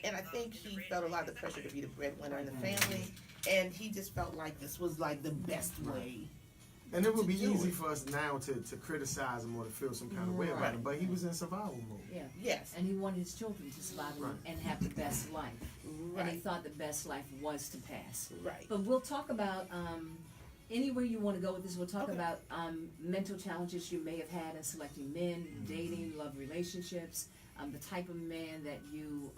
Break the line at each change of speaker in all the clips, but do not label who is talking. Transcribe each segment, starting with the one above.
And I think he felt a lot of the pressure to be the breadwinner in the family, and he just felt like this was like the best way.
And it would be easy for us now to criticize him or to feel some kind of way about him, but he was in survival mode.
Yeah.
Yes.
And he wanted his children to survive and have the best life. And he thought the best life was to pass.
Right.
But we'll talk about, anywhere you want to go with this, we'll talk about mental challenges you may have had in selecting men, dating, love relationships, the type of man that you,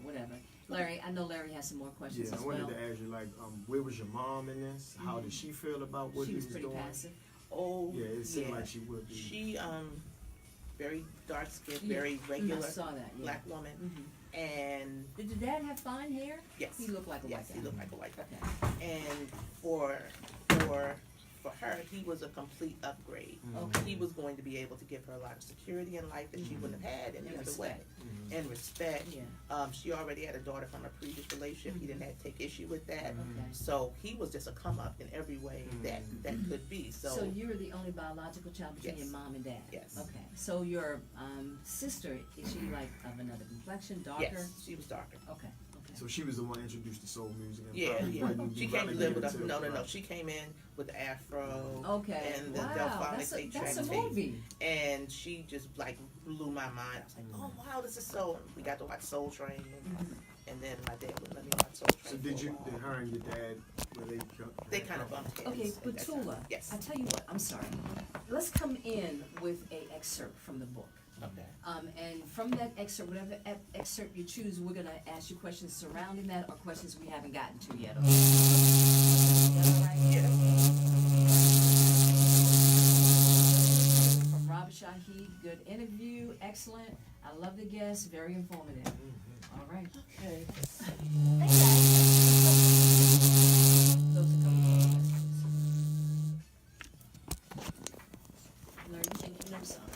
whatever. Larry, I know Larry has some more questions as well.
Yeah, I wanted to ask you, like, where was your mom in this? How did she feel about what he was doing?
She was pretty passive.
Oh,
yeah, it seemed like she would be.
She, very dark skinned, very regular
I saw that,
black woman. And
did your dad have fine hair?
yes,
He looked like a white guy.
Yes, he looked like a white guy.
Okay.
And for her, he was a complete upgrade.
Okay.
He was going to be able to give her a lot of security in life that she wouldn't have had any other way. And respect.
Yeah.
She already had a daughter from a previous relationship. He didn't have to take issue with that.
Okay.
So he was just a come up in every way that could be.
So you're the only biological child between your mom and dad?
Yes.
Okay. So your sister, is she like of another complexion, darker?
Yes, she was darker.
Okay.
So she was the one introduced to soul music. And
Yeah. She came to live with us. No.
Right.
She came in with the afro.
Okay.
And the
wow.
Delphonic
That's a
tape.
movie.
And she just like blew my mind. I was like, oh wow, this is so. We got to watch Soul Train, and then my dad wouldn't let me watch Soul Train.
So did her and your dad, were
they kind of bumped heads?
Okay, but Tula,
yes.
I tell you what, I'm sorry. Let's come in with a excerpt from the book.
Okay.
And from that excerpt, whatever excerpt you choose, we're going to ask you questions surrounding that or questions we haven't gotten to yet. Okay? Is that all right?
Yeah.
From Rob Shahid, good interview, excellent. I love the guests, very informative. All right.
Okay.
Those are a couple of questions. Larry, you think you know something?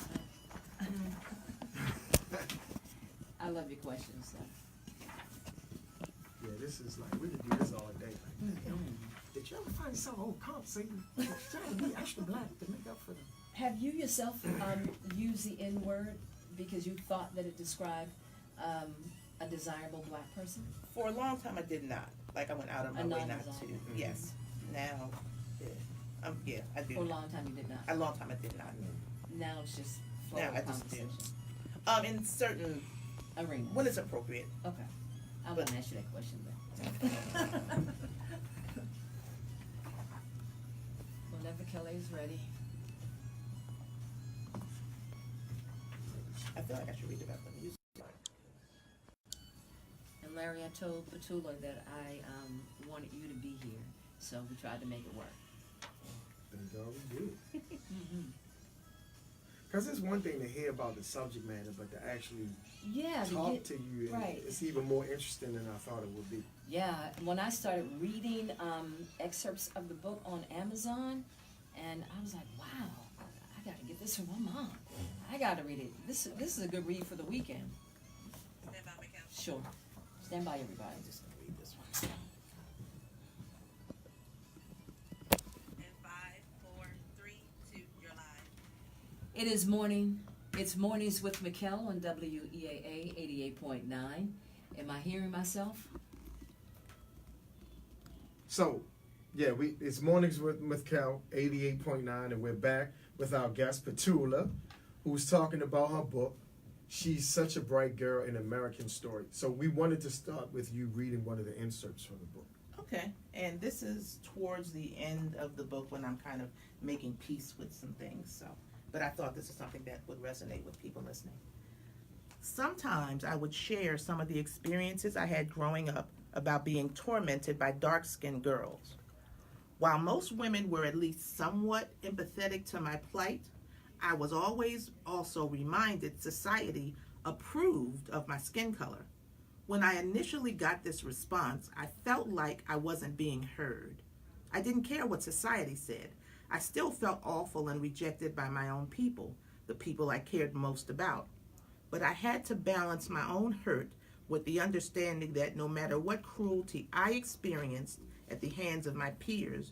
I love your questions, though.
Yeah, this is like, we could do this all day. Like, did you ever find yourself overcompensating? Trying to be extra black to make up for them?
Have you yourself used the N word because you thought that it described a desirable black person?
For a long time, I did not. Like I went out of my way not to. Yes. Now, yeah, I do.
For a long time, you did not.
A long time, I did not.
Now it's just flow
Now
of
I just do.
conversation.
In certain
Arenas.
when it's appropriate.
Okay. I won't ask you that question then. Whenever Kelly is ready.
I feel like I should read about the music.
And Larry, I told Tula that I wanted you to be here, so we tried to make it work.
Thank God we did. Because it's one thing to hear about the subject matter, but to actually talk to you,
right.
It's even more interesting than I thought it would be.
Yeah, when I started reading excerpts of the book on Amazon, and I was like, wow, I got to get this from my mom. I got to read it. This is a good read for the weekend.
Stand by, Mykel.
Sure. Stand by, everybody.
I'm just gonna read this one.
In 5, 4, 3, 2, you're live.
It is morning. It's Mornings with Mykel on WEAA 88.9. Am I hearing myself?
So, yeah, it's Mornings with Cal, 88.9, and we're back with our guest, Tula, who's talking about her book. She's such a bright girl in American Story. So we wanted to start with you reading one of the inserts from the book.
Okay, and this is towards the end of the book when I'm kind of making peace with some things. So, but I thought this is something that would resonate with people listening. Sometimes I would share some of the experiences I had growing up about being tormented by dark-skinned girls. While most women were at least somewhat empathetic to my plight, I was always also reminded society approved of my skin color. When I initially got this response, I felt like I wasn't being heard. I didn't care what society said. I still felt awful and rejected by my own people, the people I cared most about. But I had to balance my own hurt with the understanding that no matter what cruelty I experienced at the hands of my peers,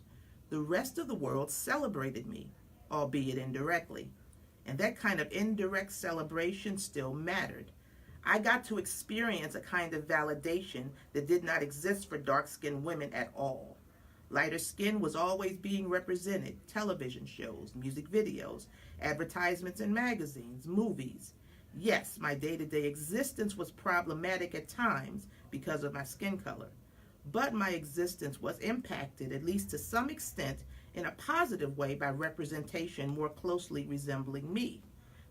the rest of the world celebrated me, albeit indirectly. And that kind of indirect celebration still mattered. I got to experience a kind of validation that did not exist for dark-skinned women at all. Lighter skin was always being represented: television shows, music videos, advertisements in magazines, movies. Yes, my day-to-day existence was problematic at times because of my skin color, but my existence was impacted, at least to some extent, in a positive way by representation more closely resembling me,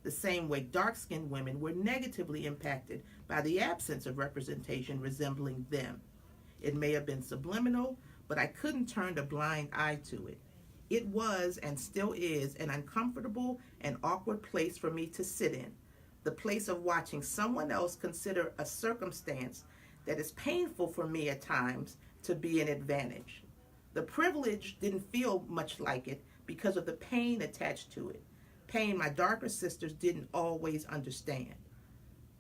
the same way dark-skinned women were negatively impacted by the absence of representation resembling them. It may have been subliminal, but I couldn't turn a blind eye to it. It was and still is an uncomfortable and awkward place for me to sit in, the place of watching someone else consider a circumstance that is painful for me at times to be an advantage. The privilege didn't feel much like it because of the pain attached to it, pain my darker sisters didn't always understand.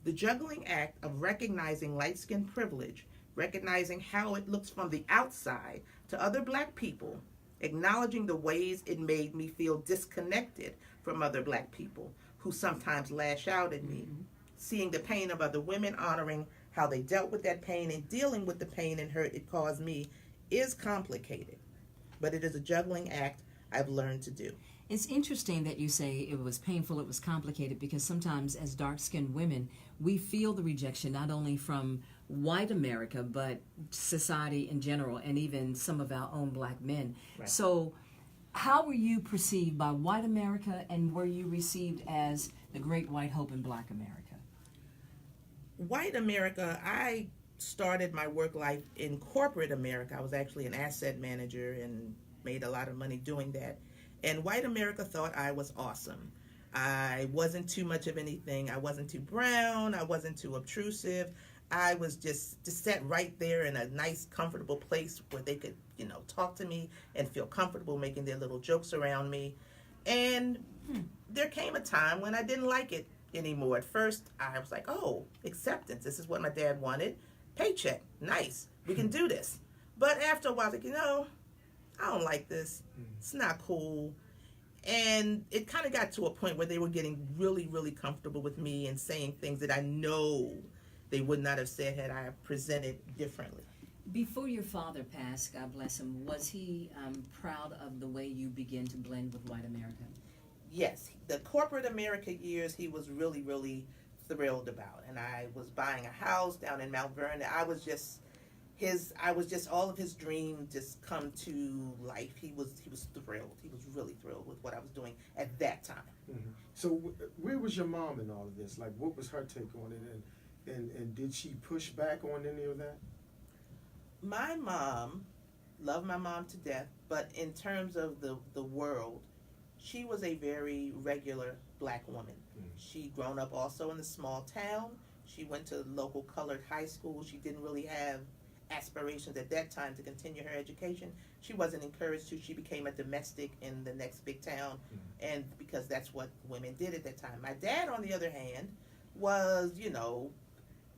The juggling act of recognizing light-skin privilege, recognizing how it looks from the outside to other black people, acknowledging the ways it made me feel disconnected from other black people who sometimes lash out at me, seeing the pain of other women, honoring how they dealt with that pain and dealing with the pain and hurt it caused me is complicated, but it is a juggling act I've learned to do.
It's interesting that you say it was painful, it was complicated, because sometimes as dark-skinned women, we feel the rejection not only from white America, but society in general, and even some of our own black men.
Right.
So how were you perceived by white America, and were you received as the great white hope in black America?
White America, I started my work life in corporate America. I was actually an asset manager and made a lot of money doing that. And white America thought I was awesome. I wasn't too much of anything. I wasn't too brown. I wasn't too obtrusive. I was just sat right there in a nice, comfortable place where they could, talk to me and feel comfortable making their little jokes around me. And there came a time when I didn't like it anymore. At first, I was like, oh, acceptance. This is what my dad wanted. Paycheck. Nice. We can do this. But after a while, I was like, I don't like this. It's not cool. And it kind of got to a point where they were getting really, really comfortable with me and saying things that I know they would not have said had I presented differently.
Before your father passed, God bless him, was he proud of the way you began to blend with white America?
Yes. The corporate America years, he was really, really thrilled about. And I was buying a house down in Mount Vernon. I was just all of his dreams just come to life. He was thrilled. He was really thrilled with what I was doing at that time.
Mm-hmm. So where was your mom in all of this? Like, what was her take on it, and did she push back on any of that?
My mom, loved my mom to death, but in terms of the world, she was a very regular black woman. Mm-hmm. She'd grown up also in a small town. She went to local colored high school. She didn't really have aspirations at that time to continue her education. She wasn't encouraged to. She became a domestic in the next big town, and because that's what women did at that time. My dad, on the other hand, was,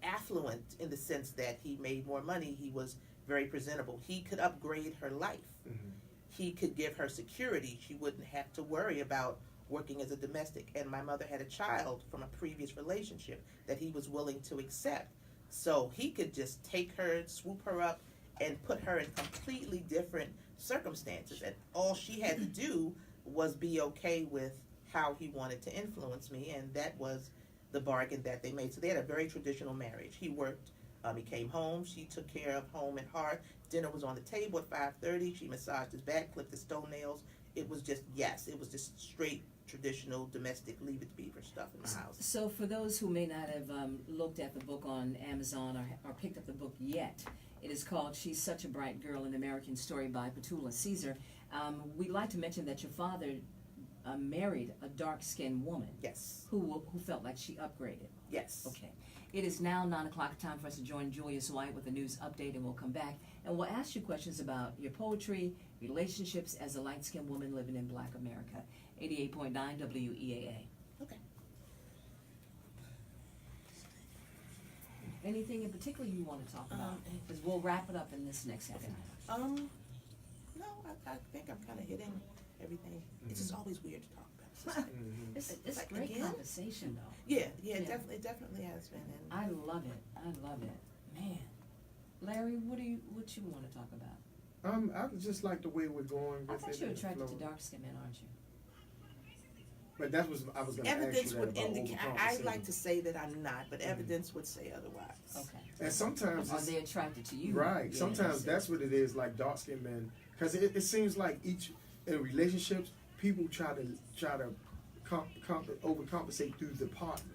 affluent in the sense that he made more money. He was very presentable. He could upgrade her life. Mm-hmm. He could give her security. She wouldn't have to worry about working as a domestic. And my mother had a child from a previous relationship that he was willing to accept. So he could just take her, swoop her up, and put her in completely different circumstances. And all she had to do was be okay with how he wanted to influence me, and that was the bargain that they made. So they had a very traditional marriage. He worked, he came home, she took care of home and hearth. Dinner was on the table at 5:30. She massaged his back, clipped his toenails. It was just straight traditional domestic Leave It to Beaver stuff in my house.
So for those who may not have looked at the book on Amazon or picked up the book yet, it is called She's Such a Bright Girl, an American Story by Tula. We'd like to mention that your father married a dark-skinned woman.
Yes.
Who felt like she upgraded.
Yes.
Okay. It is now 9 o'clock, time for us to join Julius White with a news update, and we'll come back and we'll ask you questions about your poetry, relationships as a light-skinned woman living in black America. 88.9 WEAA.
Okay.
Anything in particular you want to talk about? Because we'll wrap it up in this next half hour.
No, I think I'm kind of hitting everything. It's just always weird to talk about.
It's
Like,
great
again?
conversation though.
Yeah,
Yeah.
it definitely has been. And
I love it. Man. Larry, what you want to talk about?
I just like the way we're going with
I
it.
thought you were
and
attracted to
flowing.
dark skinned men, aren't you?
But that was I was going to ask
evidence
you that
would
about
indicate. I
overcompensating.
like to say that I'm not, but evidence would say otherwise.
Okay.
And sometimes
Are
it's,
they attracted to you?
right.
Yeah,
Sometimes that's what it is. Like dark skinned men, because it seems like in relationships, people try to overcompensate through the partner.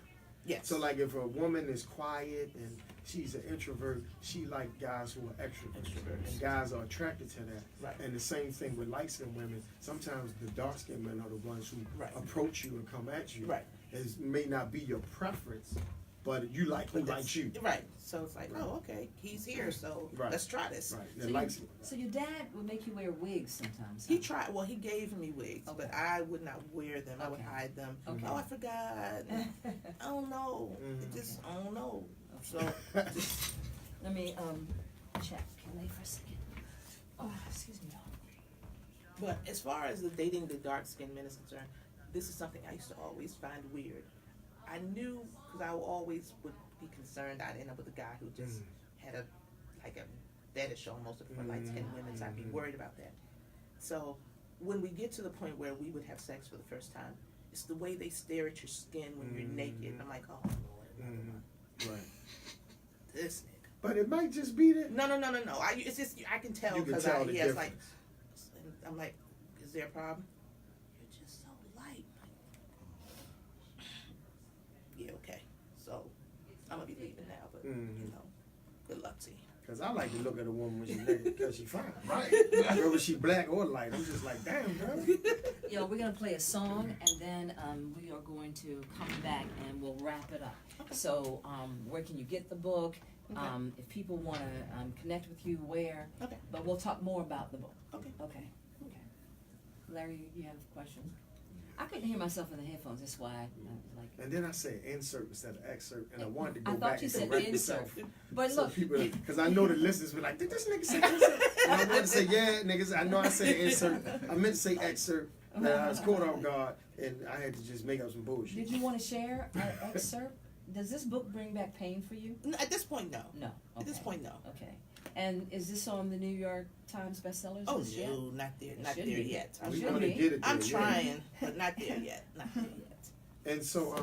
Yes.
So like if a woman is quiet and she's an introvert, she like guys who are extroverts. And guys are attracted to that.
Right.
And the same thing with light skinned women. Sometimes the dark skinned men are the ones who
Right.
approach you and come at you.
Right.
It may not be your preference, but you like who
But
likes you.
Right. So it's like,
Right.
oh, okay, he's here, so
Right.
let's try this.
Right.
So,
And likes
so your dad would make you wear wigs sometimes.
He
huh?
tried. Well, he gave me wigs, but
Okay.
I would not wear them. I would
Okay.
hide them.
Okay.
Oh, I forgot. I don't know. It just I don't know. So just,
Let me check. Can they for a second? Oh, excuse me.
but as far as the dating the dark skinned men is concerned, this is something I used to always find weird. I knew because I always would be concerned I'd end up with a guy who just had a fetish almost for like 10 women. So I'd be worried about that. So when we get to the point where we would have sex for the first time, it's the way they stare at your skin when you're naked. I'm like, oh Lord, another one.
Right.
This nigga.
But it might just be that.
No. It's just I can tell
You can
because
tell the
he has like.
difference.
And I'm like, is there a problem? You're just so light. Yeah, okay. So I'm gonna be leaving now, but you know, good luck to you.
Because I like to look at a woman when she's naked because she's fine. Right. Whether she black or light, I'm just like, damn, girl.
Yo, we're gonna play a song and then we are going to come back and we'll wrap it up.
Okay.
So, where can you get the book?
Okay.
If people want to connect with you, where?
Okay.
But we'll talk more about the book.
Okay.
Okay. Larry, you have questions? I couldn't hear myself in the headphones. That's why I like.
And then I say insert instead of excerpt, and I wanted to go
I
back
thought you
and
said
correct
insert.
myself.
But
So
look,
people, because I know the listeners were like, did this nigga say insert? And I wanted to say, yeah, niggas, I know I said insert. I meant to say excerpt, and I was caught off guard, and I had to just make up some bullshit.
did you want to share an excerpt? Does this book bring back pain for you?
No, at this point, no.
No.
At this
Okay.
point, no.
Okay. And is this on the New York Times bestsellers
Oh
list yet?
no, not there, not
should
there
be.
yet.
It
We're
should
gonna
be.
get it there.
I'm
yeah.
trying, but not there yet. Not there yet.
And so,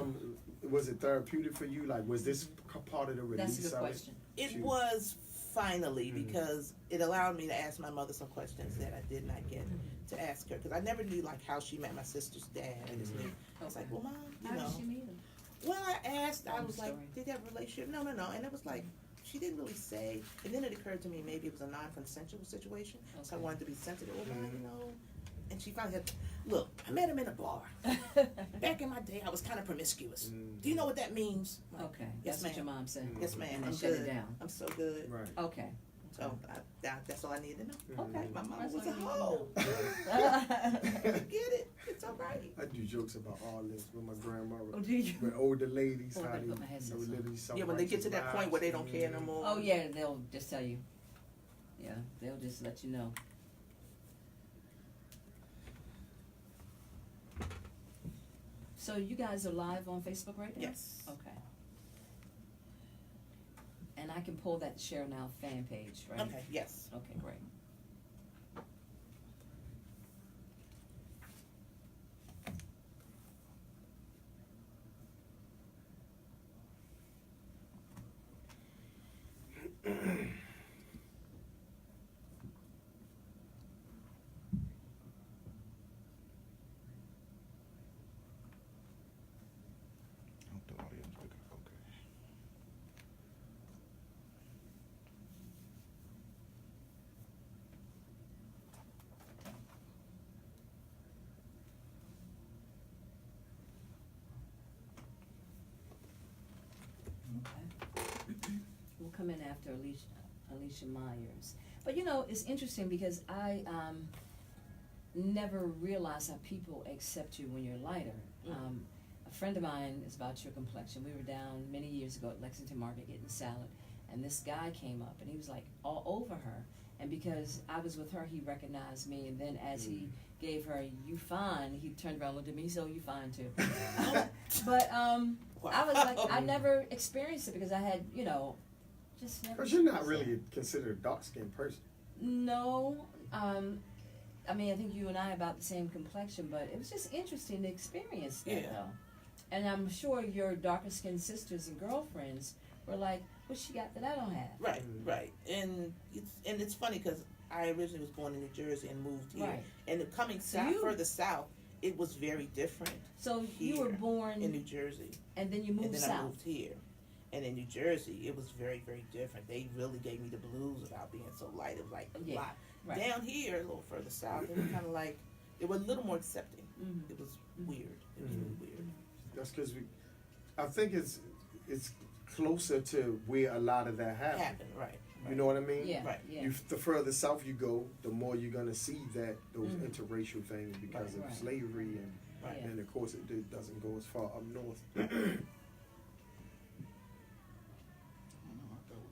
was it therapeutic for you? Like, was this part of the release?
That's a good
of
question.
It
Shoot.
was finally because it allowed me to ask my mother some questions that I did not get to ask her because I never knew like how she met my sister's dad. I just knew. I was like, well, mom, you
How
know.
did she meet him?
Well, I asked. I
Long
was like,
story.
did they have a relationship? No, and it was like she didn't really say. And then it occurred to me maybe it was a non-consensual situation, so I
Okay.
wanted to be sensitive. Well, Mom, you know. And she finally said, look, I met him in a bar. Back in my day, I was kind of promiscuous. Do you know what that means? I'm like,
Okay.
Yes,
That's what your
ma'am.
mom said.
Yes, ma'am.
And
I'm
then shut
good.
it down.
I'm so good.
Right.
Okay.
So that's all I needed to know.
Okay.
My mom
That's
was
all
a
you need to
hoe.
know.
Get it? It's all right.
I do jokes about all this with my grandmother.
Oh, do you?
With older ladies,
Oh,
how
I
they
put my headset on.
literally
Yeah, when they get to that point where they don't care no more.
Oh yeah, they'll just tell you. Yeah, they'll just let you know. So you guys are live on Facebook right now?
Yes.
Okay. And I can pull that Share Now fan page, right?
Okay. Yes.
Okay, great.
hope the audio is picking up okay.
Okay. We'll come in after Alicia Myers. But you know, it's interesting because I never realized how people accept you when you're lighter. A friend of mine is about your complexion. We were down many years ago at Lexington Market getting salad, and this guy came up and he was like all over her, And because I was with her, he recognized me, and then as he gave her "you fine," he turned around and looked at me, so you fine too. But I was like, I never experienced it because I had, just never.
Because you're not really considered a dark-skinned person.
No, I mean, I think you and I are about the same complexion, but it was just interesting to experience that,
Yeah.
though. And I'm sure your darker skinned sisters and girlfriends were like, "What she got that I don't have?"
Right, right, and it's funny because I originally was born in New Jersey and moved here,
Right.
and coming further south, it was very different.
So you were
Here
born
in New Jersey,
and then you moved
and then I
south.
moved here, and in New Jersey, it was very, very different. They really gave me the blues about being so light. It was like a
Yeah,
lot.
right.
Down here, a little further south, it was kind of like it was a little more accepting.
Mhm.
It was weird. It was really weird.
That's because I think it's closer to where a lot of that happens.
Happened, right?
You know what I mean?
Yeah,
Right.
yeah.
The further south you go, the more you're gonna see those
Mhm.
interracial things because
Right.
of slavery
Right.
Yeah.
and of course it doesn't go as far up north.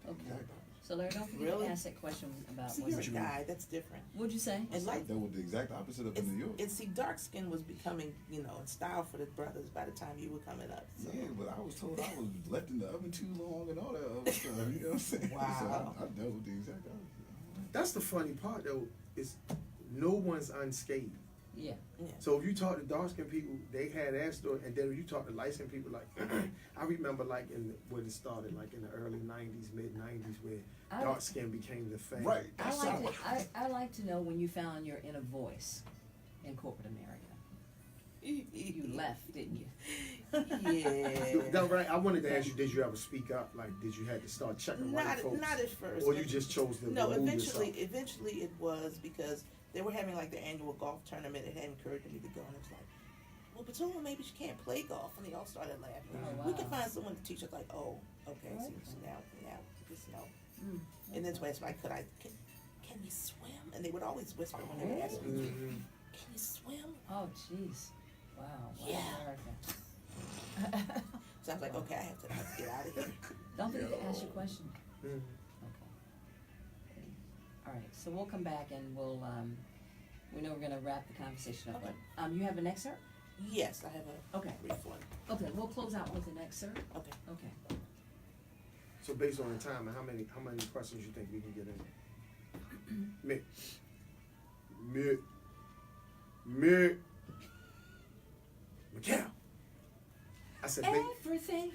Okay. So Larry, don't forget
Really?
to ask that question about
See,
what's
you're
it.
a guy. That's different.
What'd you say?
And like,
That was the exact opposite up in New York.
and see, dark skin was becoming, in style for the brothers by the time you were coming up. So.
Yeah, but I was told I was left in the oven too long and all that other stuff. You know what I'm saying?
Wow.
So I dealt with the exact opposite.
That's the funny part though, is no one's unscathed.
Yeah.
So if you talk to dark skinned people, they had that story, and then if you talk to light skinned people, like I remember like when it started, like in the early '90s, mid '90s, where
I-
dark skin became the thing.
Right.
I
That's
like
how
to. I like to know when you found your inner voice in corporate America. You left, didn't you?
Yeah.
That right. I wanted to ask you, did you ever speak up? Like, did you have to start checking white folks?
Not at first.
Or you just chose to
No,
remove
eventually
yourself?
it was because they were having like their annual golf tournament. It had encouraged me to go, and it was like, well, Tula, maybe she can't play golf, and they all started laughing.
Oh,
We
wow.
can find someone to teach us. Like, oh, okay,
Right.
so now, just no.
Mm.
And then so I asked, like, can you swim? And they would always whisper when they would ask me,
Mhm.
can you swim?
Oh, jeez. Wow. Wow,
Yeah.
America.
So I was like, okay, I have to get out of here.
Don't forget to ask your question.
Mhm.
Okay. All right. So we'll come back and we'll. We know we're gonna wrap the conversation up.
Okay.
But you have an excerpt?
Yes, I have a
Okay.
brief one.
Okay. We'll close out with an excerpt.
Okay.
Okay.
So based on the time, how many questions you think we can get in? Mick. Mykel. I said,
Everything.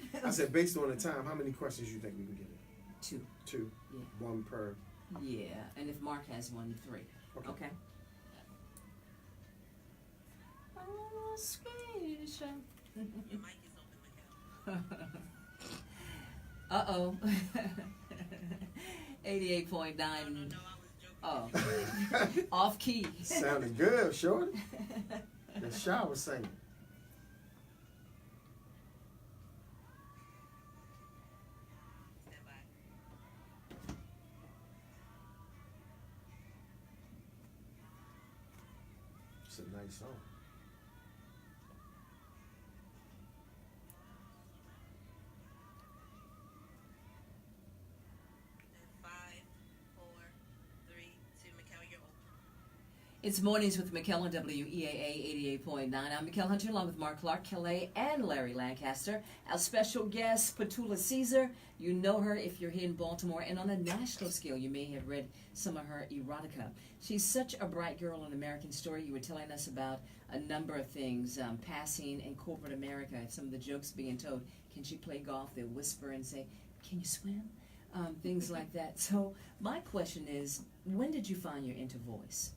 based on the time, how many questions you think we can get in?
Two.
Two.
Yeah.
One per.
Yeah. And if Mark has one, three.
Okay.
Okay. Oh, Swedish.
Your mic is open, Mykel.
Uh-oh. 88.9.
No, I was joking.
Oh. Off key.
Sounded good, shorty. The shower singing.
Stand by.
It's a nice song.
And 5, 4, 3, 2. Mykel, you're open.
It's Mornings with Mykel on WEAA 88.9. I'm Mykel Hunter along with Mark Clark, Calais, and Larry Lancaster. Our special guest, Tula Caesar. You know her if you're here in Baltimore, and on a national scale, you may have read some of her erotica. She's such a bright girl in American Story. You were telling us about a number of things, passing in corporate America, some of the jokes being told. Can she play golf? They'll whisper and say, can you swim? Things like that. So my question is, when did you find your inner voice?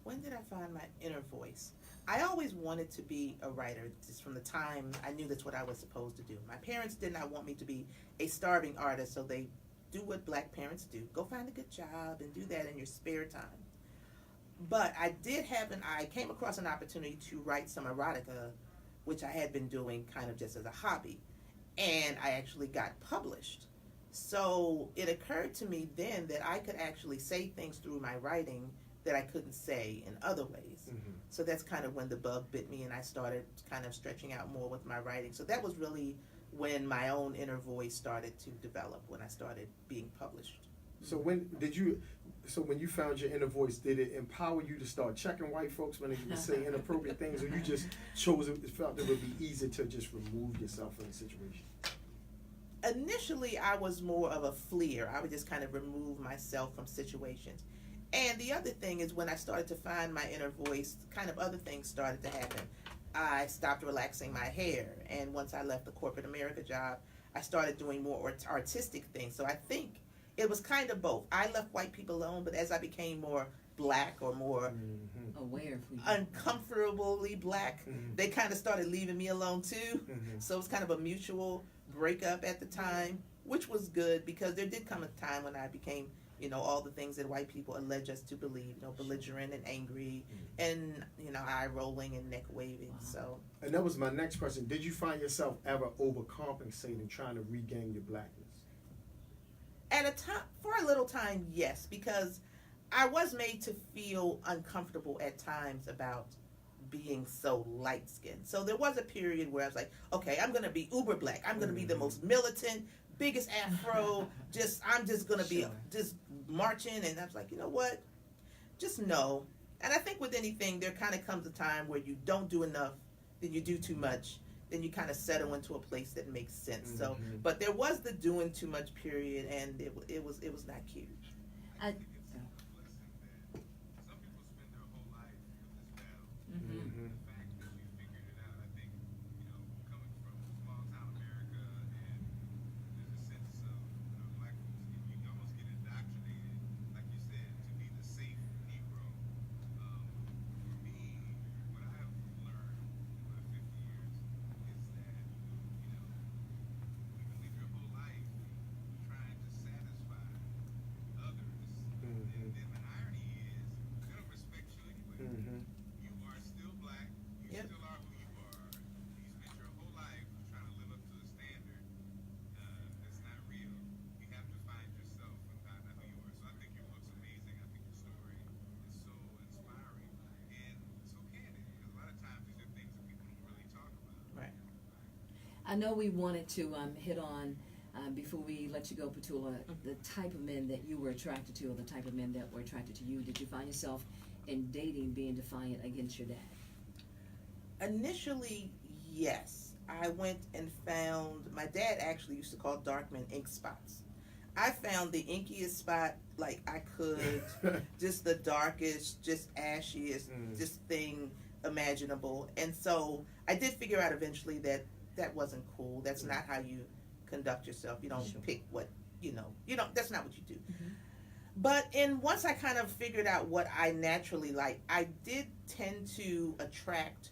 When did I find my inner voice? I always wanted to be a writer just from the time I knew that's what I was supposed to do. My parents did not want me to be a starving artist, so they do what black parents do. Go find a good job and do that in your spare time. But I came across an opportunity to write some erotica, which I had been doing kind of just as a hobby. And I actually got published. So it occurred to me then that I could actually say things through my writing that I couldn't say in other ways.
Mm-hmm.
So that's kind of when the bug bit me and I started kind of stretching out more with my writing. So that was really when my own inner voice started to develop, when I started being published.
So when you found your inner voice, did it empower you to start checking white folks when they would say inappropriate things, or you just felt it would be easy to just remove yourself from the situation?
Initially, I was more of a fleer. I would just kind of remove myself from situations. And the other thing is, when I started to find my inner voice, kind of other things started to happen. I stopped relaxing my hair, and once I left the corporate America job, I started doing more artistic things. So I think it was kind of both. I left white people alone, but as I became more black or more
aware,
uncomfortably black, they kind of started leaving me alone too. So it was kind of a mutual breakup at the time, which was good, because there did come a time when I became, all the things that white people allege us to believe, belligerent and angry, and eye rolling and neck waving. Wow. So.
And that was my next question. Did you find yourself ever overcompensating, trying to regain your blackness?
At a time, for a little time, yes, because I was made to feel uncomfortable at times about being so light skinned. So there was a period where I was like, okay, I'm gonna be uber black. I'm gonna be the most militant, biggest afro. I'm just gonna be just marching. And I was like, you know what? Just no. And I think with anything, there kind of comes a time where you don't do enough, then you do too much, then you kind of settle into a place that makes sense. So, but there was the doing too much period, and it was not cute.
I know we wanted to hit on, before we let you go, Tula, the type of men that you were attracted to, or the type of men that were attracted to you. Did you find yourself in dating being defiant against your dad?
Initially, yes. I went and found, my dad actually used to call dark men ink spots. I found the inkiest spot like I could, just the darkest, just ashiest, just thing imaginable. And so I did figure out eventually that wasn't cool. That's not how you conduct yourself. You don't pick what, that's not what you do. But once I kind of figured out what I naturally like, I did tend to attract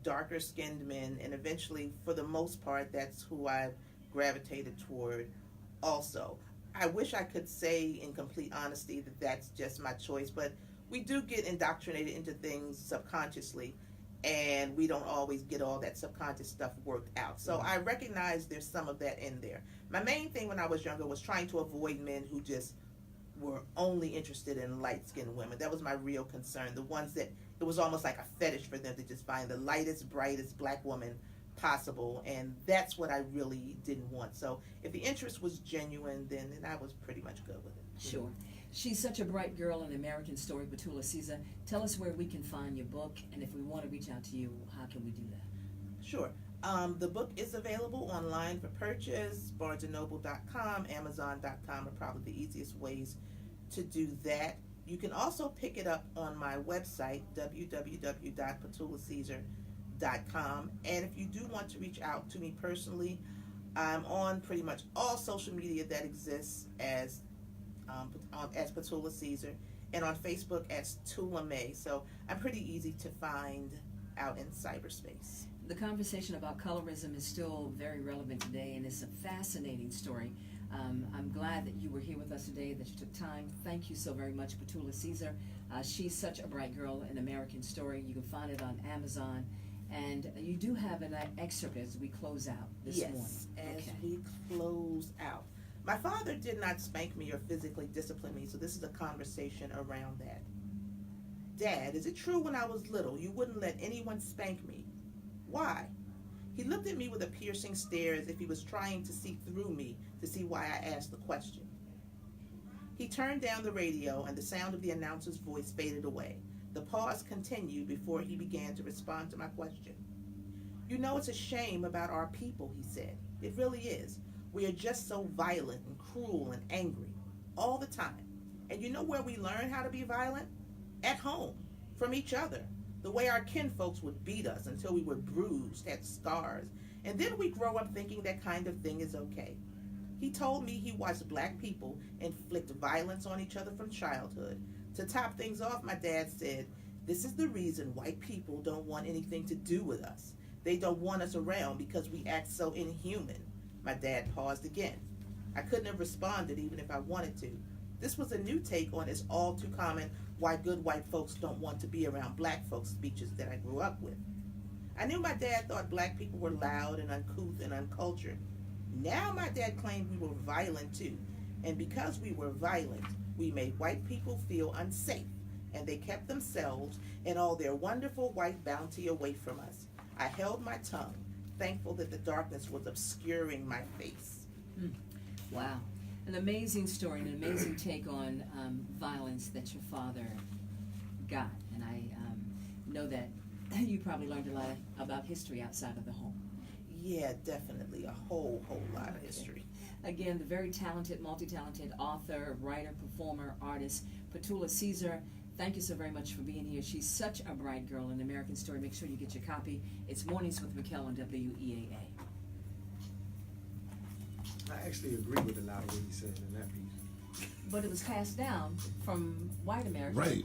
darker skinned men, and eventually, for the most part, that's who I gravitated toward also. I wish I could say in complete honesty that that's just my choice, but we do get indoctrinated into things subconsciously, and we don't always get all that subconscious stuff worked out. So I recognize there's some of that in there. My main thing when I was younger was trying to avoid men who just were only interested in light-skinned women. That was my real concern. The ones that it was almost like a fetish for them to just find the lightest, brightest black woman possible, and that's what I really didn't want. So if the interest was genuine, then I was pretty much good with it.
Sure. She's such a bright girl in American Story, Tula Caesar. Tell us where we can find your book, and if we want to reach out to you, how can we do that?
Sure. The book is available online for purchase. BarnesandNoble.com, Amazon.com are probably the easiest ways to do that. You can also pick it up on my website, www.PatulaCaesar.com. And if you do want to reach out to me personally, I'm on pretty much all social media that exists as Patula Caesar, and on Facebook as Tula May. So I'm pretty easy to find out in cyberspace.
The conversation about colorism is still very relevant today, and it's a fascinating story. I'm glad that you were here with us today, that you took time. Thank you so very much, Patula Caesar. She's such a bright girl in American Story. You can find it on Amazon. And you do have an excerpt as we close out this morning.
Yes, as we close out. My father did not spank me or physically discipline me, so this is a conversation around that. Dad, is it true when I was little you wouldn't let anyone spank me? Why? He looked at me with a piercing stare as if he was trying to see through me to see why I asked the question. He turned down the radio, and the sound of the announcer's voice faded away. The pause continued before he began to respond to my question. You know, it's a shame about our people, he said. It really is. We are just so violent and cruel and angry all the time. And you know where we learn how to be violent? At home, from each other. The way our kinfolks would beat us until we were bruised, had scars, and then we grow up thinking that kind of thing is okay. He told me he watched black people inflict violence on each other from childhood. To top things off, my dad said, this is the reason white people don't want anything to do with us. They don't want us around because we act so inhuman. My dad paused again. I couldn't have responded even if I wanted to. This was a new take on his all too common why good white folks don't want to be around black folks speeches that I grew up with. I knew my dad thought black people were loud and uncouth and uncultured. Now my dad claimed we were violent too. And because we were violent, we made white people feel unsafe, and they kept themselves and all their wonderful white bounty away from us. I held my tongue, thankful that the darkness was obscuring my face.
Wow. An amazing story, an amazing take on violence that your father got. And I know that you probably learned a lot about history outside of the home.
Yeah, definitely. A whole lot of history.
Again, the very talented, multi-talented author, writer, performer, artist, Tula Caesar. Thank you so very much for being here. She's such a bright girl in American Story. Make sure you get your copy. It's Mornings with Mykel on WEAA.
I actually agree with a lot of what he said in that piece.
But it was passed down from white Americans
Right.